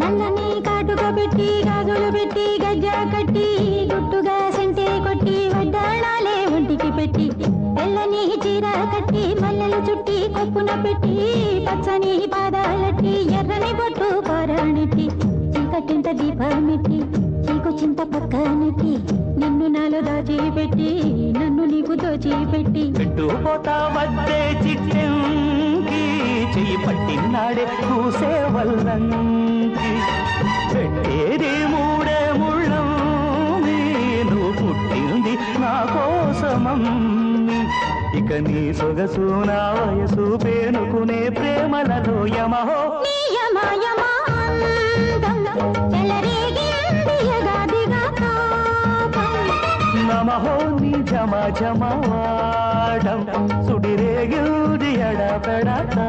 నల్లని కాటుక పెట్టి గాజులు పెట్టి గజ్జ కట్టి గుట్టుగా సెంటే కొట్టి వడ్డాణాలే ఒంటికి పెట్టి తెల్లని చీర కట్టి మల్లెలు చుట్టి కొప్పున పెట్టి పచ్చని పాదాలట్టి ఎర్రని బొట్టు పారాణెట్టి చీకటింత దీపమెట్టి చీకు చింత పక్కనెట్టి నిన్ను నాలో దాచిపెట్టి నన్ను నీకు దోచిపెట్టి పెట్టుపోతా వద్దే చిట్టెంకి చెయ్యి పట్టినాడే కూసే వల్లంకి పెట్టేది మూడే ముళ్ళం నువ్వు పుట్టింది నా కోసమమ్మి ఇక నీ సొగసు నా వయసు పేనుకునే ప్రేమలలో యమహో నమహో నీ జమ జమవాడం సుడిరేగిల్ది ఎడపెడతా